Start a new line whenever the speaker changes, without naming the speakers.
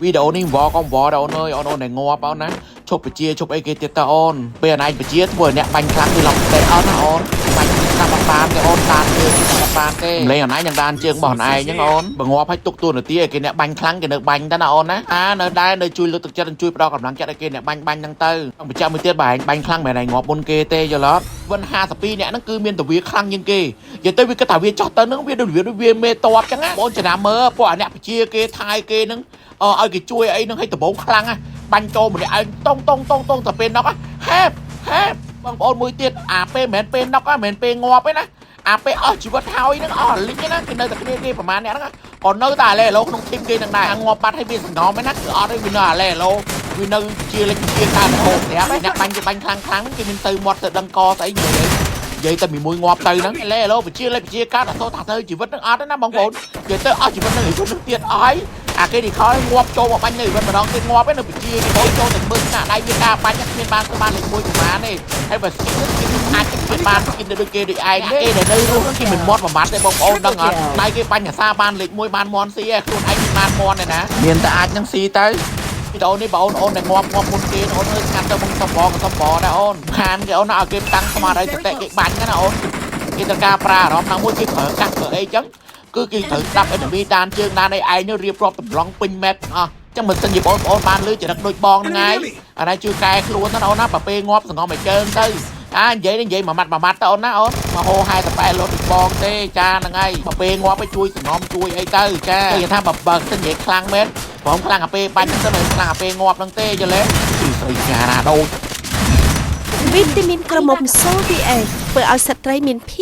វីដេអូនេះវ៉កុំវ៉ដល់អូនអើយអូនងាប់អូនណាឈប់បជាឈប់អីគេទៀតតើអូនពេលអនឯងបជាធ្វើអ្នកបាញ់ខ្លាំងពីឡុកទេអូនណាអូនបាញ់តាមបានទេអូនតាមជើងតាមបានទេម្លេះអនឯងយ៉ាងដានជើងរបស់អនឯងហ្នឹងអូនបើងាប់ឲ្យទុកទួនាទីឲ្យគេអ្នកបាញ់ខ្លាំងគេនៅបាញ់តើណាអូនណានៅដែរនៅជួយលើកទឹកចិត្តជួយផ្ដល់កម្លាំងចិត្តឲ្យគេអ្នកបាញ់ហ្នឹងទៅបញ្ជាក់មួយទៀតបាញ់ខ្លាំងមិនឯងងាប់មុនគេទេយល់អត់វិន52អ្នកហ្នឹងគឺមានតវាខ្លាំងជាងគេនិយាយទៅវាគិតថាវាចោះទៅហ្នឹងវាដូចវាមេតបចឹងណាបងចំណាំមើលពួកអ្នកបជាគេថៃគេហ្នឹងឲ្យគេជួយអីហ្នឹងឲ្យដំបងខ្លាំងណាបាញ់ចូលម្នាក់ឯងតុងទៅពេលណុកហេបបងប្អូនមួយទៀតអាពេលមិនមែនពេលណុកមិនមែនពេលងាប់ទេណាអាពេលអស់ជីវិតហើយហ្នឹងអស់លិចណាគេនៅតែគ្នាគេប្រហែលអ្នកហ្នឹងក៏នៅតែអាឡេឡូក្នុងធីមគេនឹងដែរងាប់បាត់ឲ្យវាសង្ងំឯណាគឺអត់ទេវានៅអាឡេឡូវានៅជាលិចជាតាមហូបប្រាប់អ្នកបាញ់គេបាញ់ខ្លាំងគេមានទៅមាត់ទៅដឹងកស្អីនិយាយតែមួយងាប់ទៅហ្នឹងឡេឡូបជាលេខបជាកាត់អត់ថាទៅជីវិតហ្នឹងអត់ទេណាបងប្អូននិយាយទៅអស់ជីវិតហ្នឹងទៀតអស់អាគេនេះខោងាប់ចូលមកបាញ់នៅវិញម្ដងទៀតងាប់ឯនៅបជាគេចូលទៅមើលណាដៃវាការបាញ់គ្មានបានលេខ1ប្រហែលទេហើយបើស៊ីគេអាចគ្មានបានគេដូចគេដូចឯងគេដែលនៅរស់គេមិនមាត់មួយម៉ាត់ទេបងប្អូនដឹងអត់ដៃគេបាញ់អាសាបានលេខ1បានមន់ស៊ីឯខ្លួនឯងបានមន់ទេណាមានតែអាចនឹងស៊ីទៅវីដេអូនេះបងអូនដែលងាប់មុនគេអូនអើយស្ងាត់ទៅមុនសំបងដែរអូនខានគេអូនឲ្យគេតាំងស្មារតីសតិគេបាញ់ណាអូនគេត្រូវការប្រើអារម្មណ៍ណាមួយគេប្រើកាស់ធ្វើអីចឹងគឺគេត្រូវស្ដាប់អេមីដានជើងដានឯឯងនេះរៀបរាប់តម្រង់ពេញម៉ែតអស់ចឹងមិនសិនជាបងប្អូនបានលឺចរិតដូចបងហ្នឹងឯងអានេះជួយកែខ្លួនទៅអូនណាបើពេលងាប់សង្ងំឲ្យជើងទៅនិយាយមួយម៉ាត់ទៅអូនណាអូនមកហោហែតប៉ែលត់បងទេចាហ្នឹងហើយបើពេលងាប់ឲ្យជួយសង្ងំជួយអីទៅចាគេថាបើសិននិយាយខ្លាំងមែនបងខ្លាំងអាពេលបាញ់ហ្នឹងទៅខ្លាំងអាពេលងាប់ហ្នឹងទេយល់ទេស្រីញ៉ាណាដូច
វីតាមីនក្រមុំសូវីអេធ្វើឲ្យស្ត្រីមានភាព